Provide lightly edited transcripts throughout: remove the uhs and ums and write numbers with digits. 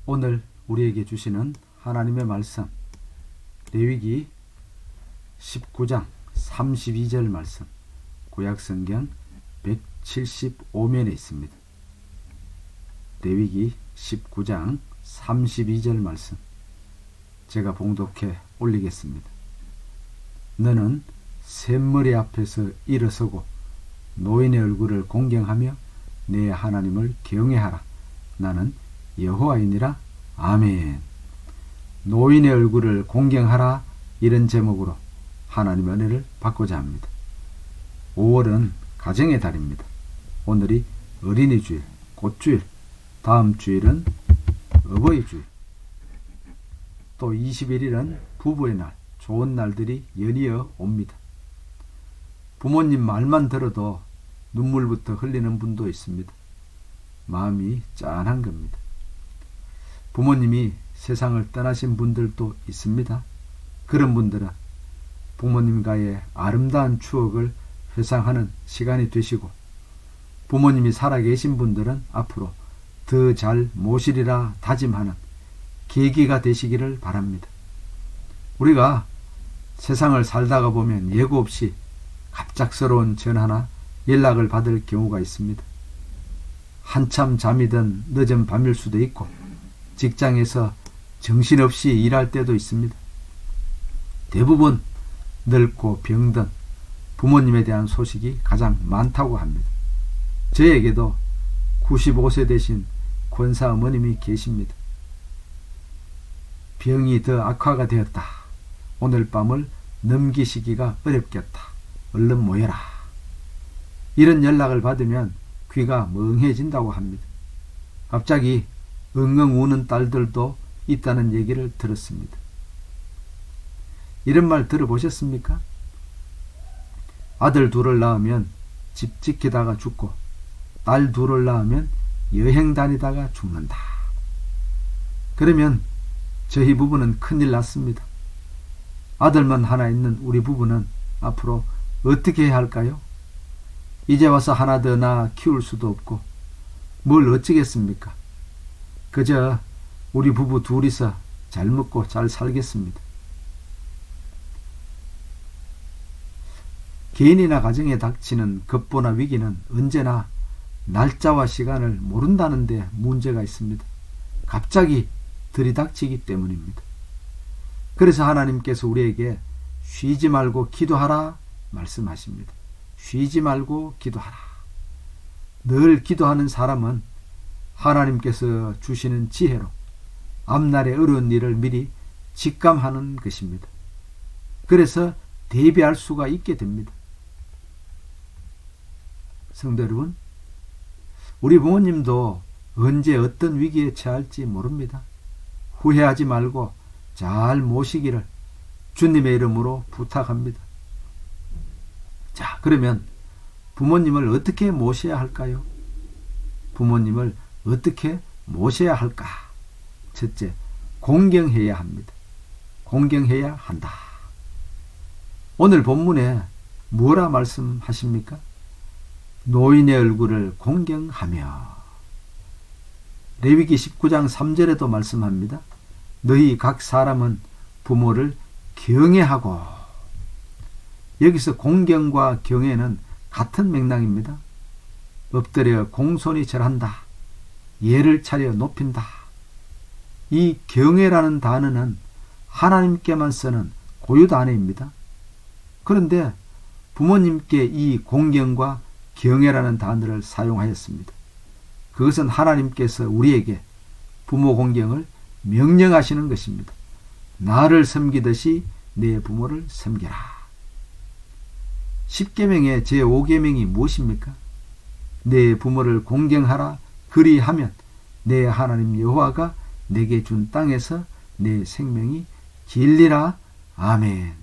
오늘 우리에게 주시는 하나님의 말씀, 레위기 19장 32절 말씀, 구약성경 175면에 있습니다. 레위기 19장 32절 말씀, 제가 봉독해 올리겠습니다. 너는 샘머리 앞에서 일어서고 노인의 얼굴을 공경하며 내 하나님을 경외하라. 나는 여호와이니라. 아멘. 노인의 얼굴을 공경하라, 이런 제목으로 하나님의 은혜를 받고자 합니다. 5월은 가정의 달입니다. 오늘이 어린이 주일, 꽃주일, 다음 주일은 어버이 주일, 또 21일은 부부의 날, 좋은 날들이 연이어 옵니다. 부모님 말만 들어도 눈물부터 흘리는 분도 있습니다. 마음이 짠한 겁니다. 부모님이 세상을 떠나신 분들도 있습니다. 그런 분들은 부모님과의 아름다운 추억을 회상하는 시간이 되시고, 부모님이 살아계신 분들은 앞으로 더 잘 모시리라 다짐하는 계기가 되시기를 바랍니다. 우리가 세상을 살다가 보면 예고 없이 갑작스러운 전화나 연락을 받을 경우가 있습니다. 한참 잠이 든 늦은 밤일 수도 있고, 직장에서 정신없이 일할 때도 있습니다. 대부분 늙고 병든 부모님에 대한 소식이 가장 많다고 합니다. 저에게도 95세 되신 권사 어머님이 계십니다. 병이 더 악화가 되었다. 오늘 밤을 넘기시기가 어렵겠다. 얼른 모여라. 이런 연락을 받으면 귀가 멍해진다고 합니다. 갑자기 엉엉 우는 딸들도 있다는 얘기를 들었습니다. 이런 말 들어보셨습니까? 아들 둘을 낳으면 집 지키다가 죽고, 딸 둘을 낳으면 여행 다니다가 죽는다. 그러면 저희 부부는 큰일 났습니다. 아들만 하나 있는 우리 부부는 앞으로 어떻게 해야 할까요? 이제 와서 하나 더 낳아 키울 수도 없고 뭘 어쩌겠습니까? 그저 우리 부부 둘이서 잘 먹고 잘 살겠습니다. 개인이나 가정에 닥치는 급보나 위기는 언제나 날짜와 시간을 모른다는 데 문제가 있습니다. 갑자기 들이닥치기 때문입니다. 그래서 하나님께서 우리에게 쉬지 말고 기도하라 말씀하십니다. 쉬지 말고 기도하라. 늘 기도하는 사람은 하나님께서 주시는 지혜로 앞날의 어려운 일을 미리 직감하는 것입니다. 그래서 대비할 수가 있게 됩니다. 성도 여러분, 우리 부모님도 언제 어떤 위기에 처할지 모릅니다. 후회하지 말고 잘 모시기를 주님의 이름으로 부탁합니다. 자, 그러면 부모님을 어떻게 모셔야 할까요? 부모님을 어떻게 모셔야 할까? 첫째, 공경해야 합니다. 공경해야 한다. 오늘 본문에 뭐라 말씀하십니까? 노인의 얼굴을 공경하며. 레위기 19장 3절에도 말씀합니다. 너희 각 사람은 부모를 경외하고. 여기서 공경과 경외는 같은 맥락입니다. 엎드려 공손히 절한다. 예를 차려 높인다. 이 경외라는 단어는 하나님께만 쓰는 고유 단어입니다. 그런데 부모님께 이 공경과 경외라는 단어를 사용하였습니다. 그것은 하나님께서 우리에게 부모 공경을 명령하시는 것입니다. 나를 섬기듯이 내 부모를 섬겨라. 10계명의 제5계명이 무엇입니까? 내 부모를 공경하라. 그리하면 내 하나님 여호와가 내게 준 땅에서 내 생명이 길리라. 아멘.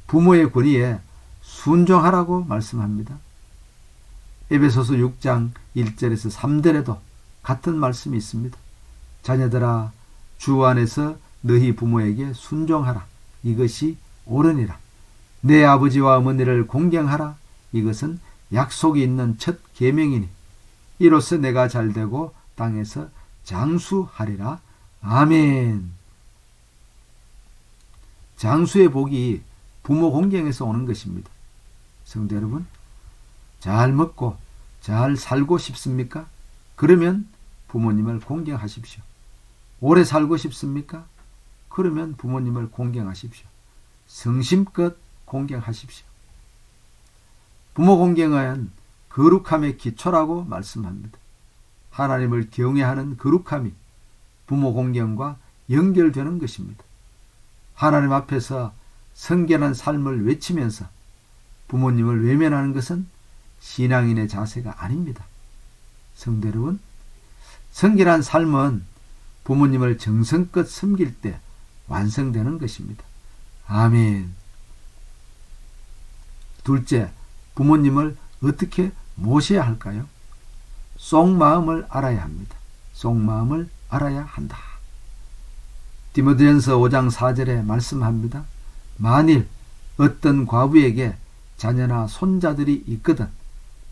부모의 권위에 순종하라고 말씀합니다. 에베소서 6장 1절에서 3절에도 같은 말씀이 있습니다. 자녀들아, 주 안에서 너희 부모에게 순종하라. 이것이 옳으니라. 내 아버지와 어머니를 공경하라. 이것은 약속이 있는 첫 계명이니 이로써 내가 잘되고 땅에서 장수하리라. 아멘. 장수의 복이 부모 공경에서 오는 것입니다. 성도 여러분, 잘 먹고 잘 살고 싶습니까? 그러면 부모님을 공경하십시오. 오래 살고 싶습니까? 그러면 부모님을 공경하십시오. 성심껏 공경하십시오. 부모 공경은 거룩함의 기초라고 말씀합니다. 하나님을 경외하는 거룩함이 부모 공경과 연결되는 것입니다. 하나님 앞에서 성결한 삶을 외치면서 부모님을 외면하는 것은 신앙인의 자세가 아닙니다. 성도 여러분, 성결한 삶은 부모님을 정성껏 섬길 때 완성되는 것입니다. 아멘. 둘째, 부모님을 어떻게 모셔야 할까요? 속마음을 알아야 합니다. 속마음을 알아야 한다. 디모데전서 5장 4절에 말씀합니다. 만일 어떤 과부에게 자녀나 손자들이 있거든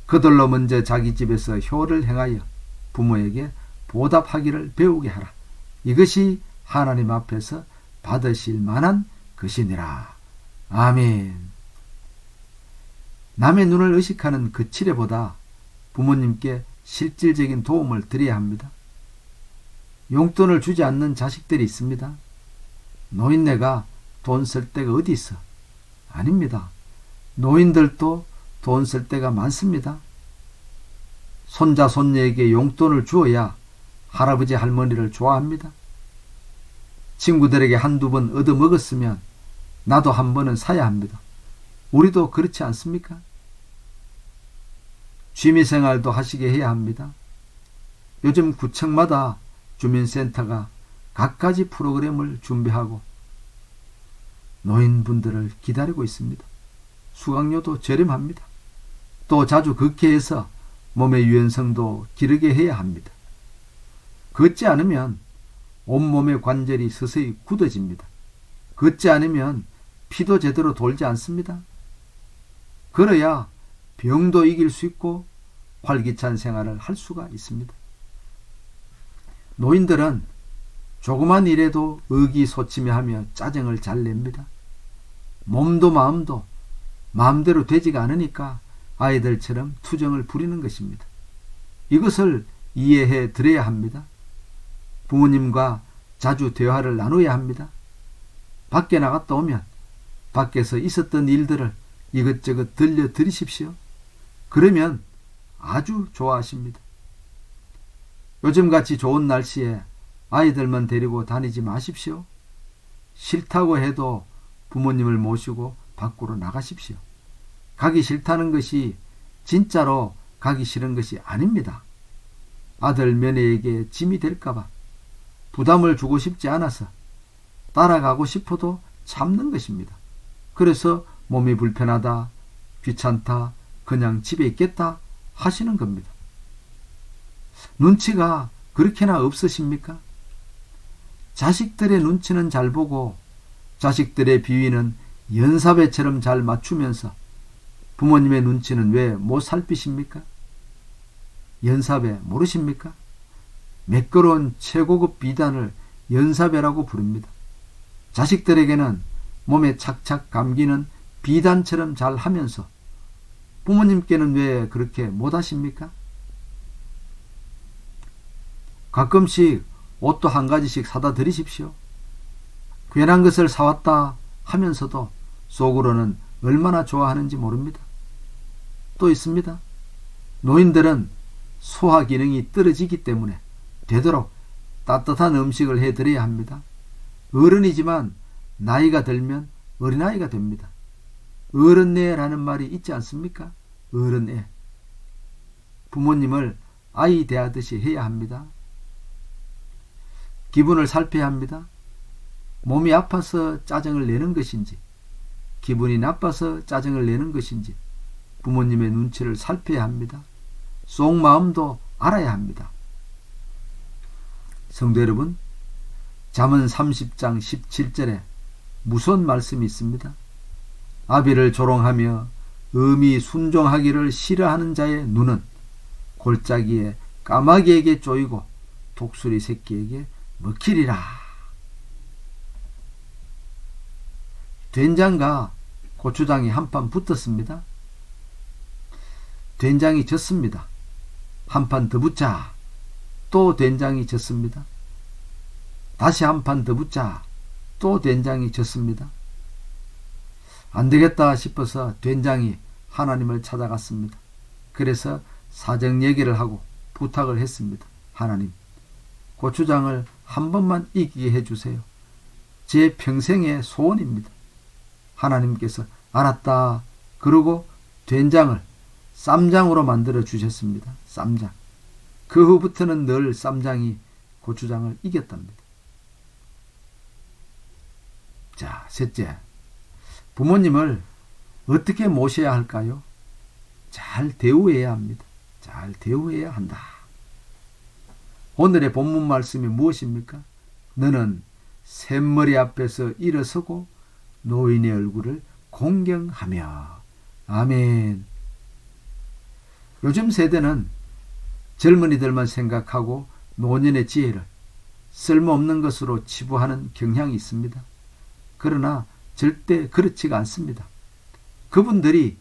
그들로 먼저 자기 집에서 효를 행하여 부모에게 보답하기를 배우게 하라. 이것이 하나님 앞에서 받으실 만한 것이니라. 아멘. 남의 눈을 의식하는 그 치레보다 부모님께 실질적인 도움을 드려야 합니다. 용돈을 주지 않는 자식들이 있습니다. 노인네가 돈 쓸 데가 어디 있어? 아닙니다. 노인들도 돈 쓸 데가 많습니다. 손자 손녀에게 용돈을 주어야 할아버지 할머니를 좋아합니다. 친구들에게 한두 번 얻어먹었으면 나도 한 번은 사야 합니다. 우리도 그렇지 않습니까? 취미생활도 하시게 해야 합니다. 요즘 구청마다 주민센터가 갖가지 프로그램을 준비하고 노인분들을 기다리고 있습니다. 수강료도 저렴합니다. 또 자주 걷게해서 몸의 유연성도 기르게 해야 합니다. 걷지 않으면 온몸의 관절이 서서히 굳어집니다. 걷지 않으면 피도 제대로 돌지 않습니다. 걸어야 병도 이길 수 있고 활기찬 생활을 할 수가 있습니다. 노인들은 조그만 일에도 의기소침해하며 짜증을 잘 냅니다. 몸도 마음도 마음대로 되지가 않으니까 아이들처럼 투정을 부리는 것입니다. 이것을 이해해 드려야 합니다. 부모님과 자주 대화를 나눠야 합니다. 밖에 나갔다 오면 밖에서 있었던 일들을 이것저것 들려드리십시오. 그러면 아주 좋아하십니다. 요즘같이 좋은 날씨에 아이들만 데리고 다니지 마십시오. 싫다고 해도 부모님을 모시고 밖으로 나가십시오. 가기 싫다는 것이 진짜로 가기 싫은 것이 아닙니다. 아들 며느리에게 짐이 될까봐 부담을 주고 싶지 않아서 따라가고 싶어도 참는 것입니다. 그래서 몸이 불편하다, 귀찮다, 그냥 집에 있겠다 하시는 겁니다. 눈치가 그렇게나 없으십니까? 자식들의 눈치는 잘 보고 자식들의 비위는 연사배처럼 잘 맞추면서 부모님의 눈치는 왜 못 살피십니까? 연사배 모르십니까? 매끄러운 최고급 비단을 연사배라고 부릅니다. 자식들에게는 몸에 착착 감기는 비단처럼 잘 하면서 부모님께는 왜 그렇게 못하십니까? 가끔씩 옷도 한 가지씩 사다 드리십시오. 괜한 것을 사왔다 하면서도 속으로는 얼마나 좋아하는지 모릅니다. 또 있습니다. 노인들은 소화 기능이 떨어지기 때문에 되도록 따뜻한 음식을 해드려야 합니다. 어른이지만 나이가 들면 어린아이가 됩니다. 어른애라는 말이 있지 않습니까? 어른애. 부모님을 아이 대하듯이 해야 합니다. 기분을 살펴야 합니다. 몸이 아파서 짜증을 내는 것인지 기분이 나빠서 짜증을 내는 것인지 부모님의 눈치를 살펴야 합니다. 속마음도 알아야 합니다. 성도 여러분, 잠언 30장 17절에 무서운 말씀이 있습니다. 아비를 조롱하며 음이 순종하기를 싫어하는 자의 눈은 골짜기에 까마귀에게 쪼이고 독수리 새끼에게 먹히리라. 된장과 고추장이 한판 붙었습니다. 된장이 졌습니다. 한판 더 붙자. 또 된장이 졌습니다. 다시 한판 더 붙자. 또 된장이 졌습니다. 안 되겠다 싶어서 된장이 하나님을 찾아갔습니다. 그래서 사정 얘기를 하고 부탁을 했습니다. 하나님, 고추장을 한 번만 이기게 해주세요. 제 평생의 소원입니다. 하나님께서 알았다. 그러고 된장을 쌈장으로 만들어 주셨습니다. 쌈장. 그 후부터는 늘 쌈장이 고추장을 이겼답니다. 자, 셋째. 부모님을 어떻게 모셔야 할까요? 잘 대우해야 합니다. 잘 대우해야 한다. 오늘의 본문 말씀이 무엇입니까? 너는 샘머리 앞에서 일어서고 노인의 얼굴을 공경하며. 아멘. 요즘 세대는 젊은이들만 생각하고 노년의 지혜를 쓸모없는 것으로 치부하는 경향이 있습니다. 그러나 절대 그렇지가 않습니다. 그분들이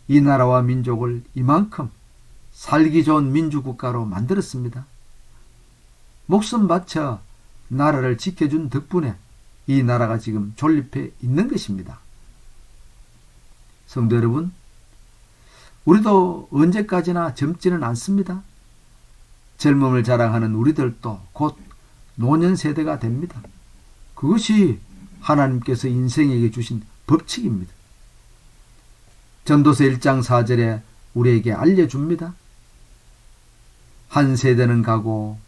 이 나라와 민족을 이만큼 살기 좋은 민주국가로 만들었습니다. 목숨 바쳐 나라를 지켜준 덕분에 이 나라가 지금 존립해 있는 것입니다. 성도 여러분, 우리도 언제까지나 젊지는 않습니다. 젊음을 자랑하는 우리들도 곧 노년 세대가 됩니다. 그것이 하나님께서 인생에게 주신 법칙입니다. 전도서 1장 4절에 우리에게 알려줍니다. 한 세대는 가고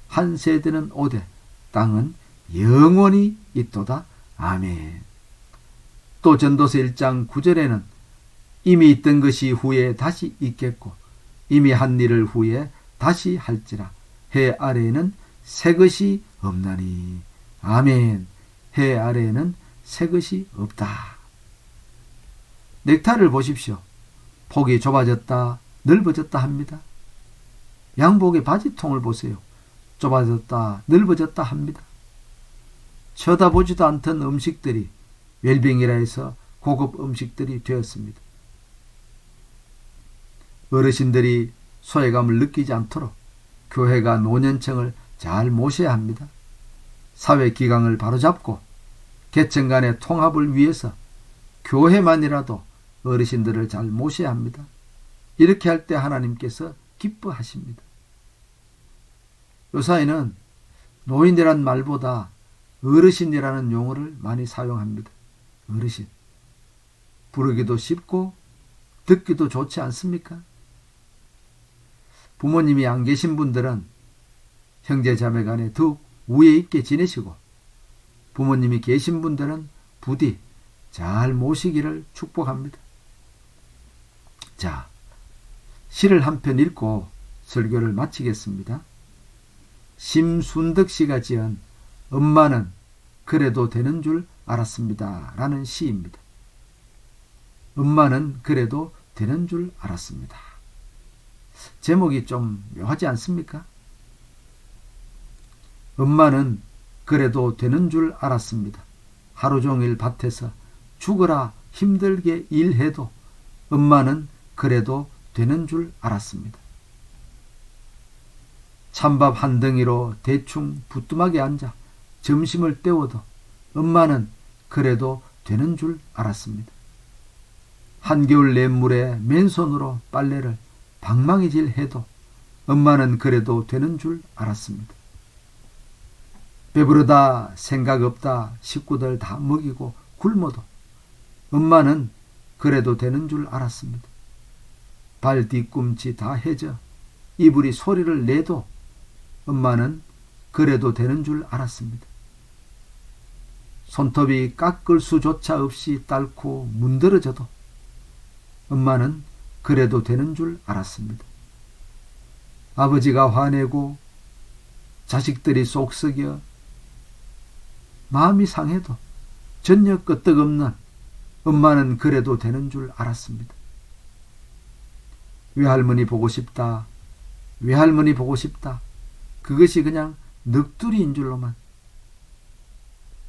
한 세대는 오되 땅은 영원히 있도다. 아멘. 또 전도서 1장 9절에는 이미 있던 것이 후에 다시 있겠고 이미 한 일을 후에 다시 할지라 해 아래에는 새 것이 없나니. 아멘. 해 아래에는 새 것이 없다. 넥타이를 보십시오. 폭이 좁아졌다 넓어졌다 합니다. 양복의 바지통을 보세요. 좁아졌다 넓어졌다 합니다. 쳐다보지도 않던 음식들이 웰빙이라 해서 고급 음식들이 되었습니다. 어르신들이 소외감을 느끼지 않도록 교회가 노년층을 잘 모셔야 합니다. 사회기강을 바로잡고 계층 간의 통합을 위해서 교회만이라도 어르신들을 잘 모셔야 합니다. 이렇게 할 때 하나님께서 기뻐하십니다. 요사이는 노인이란 말보다 어르신이라는 용어를 많이 사용합니다. 어르신. 부르기도 쉽고 듣기도 좋지 않습니까? 부모님이 안 계신 분들은 형제자매 간에 더욱 우애 있게 지내시고 부모님이 계신 분들은 부디 잘 모시기를 축복합니다. 자, 시를 한 편 읽고 설교를 마치겠습니다. 심순덕 씨가 지은 엄마는 그래도 되는 줄 알았습니다 라는 시입니다. 엄마는 그래도 되는 줄 알았습니다. 제목이 좀 묘하지 않습니까? 엄마는 그래도 되는 줄 알았습니다. 하루 종일 밭에서 죽어라 힘들게 일해도 엄마는 그래도 되는 줄 알았습니다. 찬밥 한 덩이로 대충 부뚜막에 앉아 점심을 때워도 엄마는 그래도 되는 줄 알았습니다. 한겨울 냇물에 맨손으로 빨래를 방망이질 해도 엄마는 그래도 되는 줄 알았습니다. 배부르다 생각 없다 식구들 다 먹이고 굶어도 엄마는 그래도 되는 줄 알았습니다. 발 뒤꿈치 다 해져 이불이 소리를 내도 엄마는 그래도 되는 줄 알았습니다. 손톱이 깎을 수조차 없이 닳고 문드러져도 엄마는 그래도 되는 줄 알았습니다. 아버지가 화내고 자식들이 쏙썩여 마음이 상해도 전혀 끄떡없는 엄마는 그래도 되는 줄 알았습니다. 외할머니 보고 싶다. 외할머니 보고 싶다. 그것이 그냥 넋두리인 줄로만.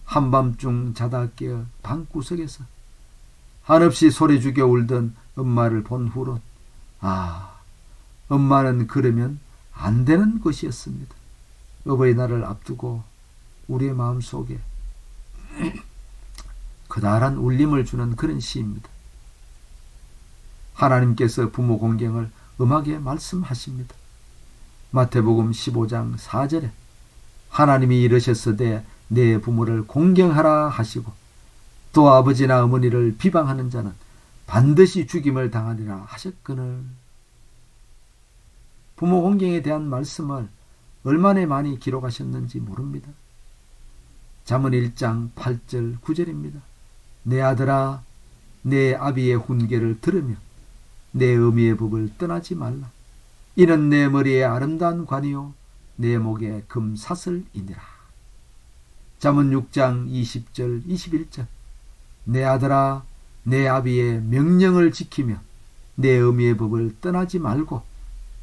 한밤중 자다 깨어 방구석에서 한없이 소리 죽여 울던 엄마를 본 후론 엄마는 그러면 안 되는 것이었습니다. 어버이날을 앞두고 우리의 마음속에 그다란 울림을 주는 그런 시입니다. 하나님께서 부모 공경을 엄하게 말씀하십니다. 마태복음 15장 4절에 하나님이 이르셨으되 내 부모를 공경하라 하시고 또 아버지나 어머니를 비방하는 자는 반드시 죽임을 당하리라 하셨거늘. 부모 공경에 대한 말씀을 얼마나 많이 기록하셨는지 모릅니다. 잠언 1장 8절 9절입니다. 내 아들아 내 아비의 훈계를 들으며 내 어미의 법을 떠나지 말라. 이는 내 머리에 아름다운 관이요 내 목에 금사슬이니라. 잠언 6장 20절 21절 내 아들아 내 아비의 명령을 지키며 내 어미의 법을 떠나지 말고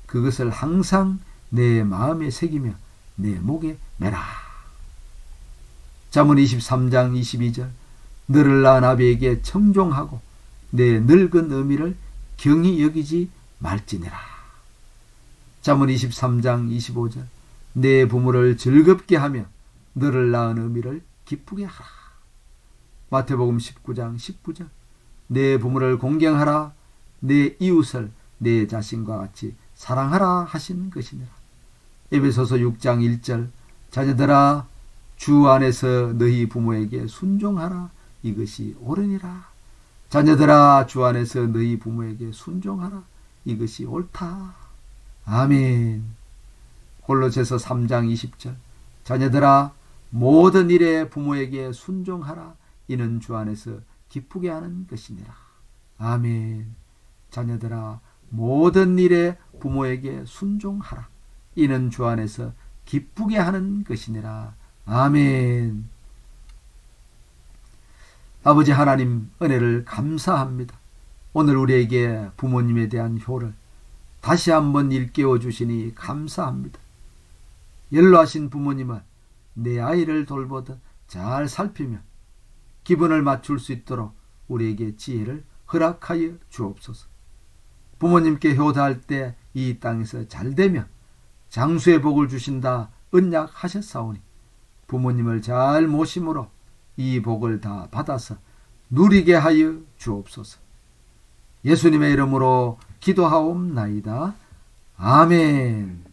그것을 항상 내 마음에 새기며 내 목에 매라. 잠언 23장 22절 너를 낳은 아비에게 청종하고 내 늙은 어미를 경히 여기지 말지니라. 잠언 23장 25절 내 부모를 즐겁게 하며 너를 낳은 어미를 기쁘게 하라. 마태복음 19장 19절 내 부모를 공경하라. 내 이웃을 내 자신과 같이 사랑하라 하신 것이니라. 에베소서 6장 1절 자녀들아 주 안에서 너희 부모에게 순종하라. 이것이 옳으니라. 자녀들아 주 안에서 너희 부모에게 순종하라. 이것이 옳다. 아멘. 골로새서 3장 20절 자녀들아 모든 일에 부모에게 순종하라. 이는 주 안에서 기쁘게 하는 것이니라. 아멘. 자녀들아 모든 일에 부모에게 순종하라. 이는 주 안에서 기쁘게 하는 것이니라. 아멘. 아버지 하나님 은혜를 감사합니다. 오늘 우리에게 부모님에 대한 효를 다시 한번 일깨워 주시니 감사합니다. 연로하신 부모님은 내 아이를 돌보듯 잘 살피며 기분을 맞출 수 있도록 우리에게 지혜를 허락하여 주옵소서. 부모님께 효도할 때 이 땅에서 잘되며 장수의 복을 주신다 언약하셨사오니 부모님을 잘 모심으로 이 복을 다 받아서 누리게 하여 주옵소서. 예수님의 이름으로 기도하옵나이다. 아멘.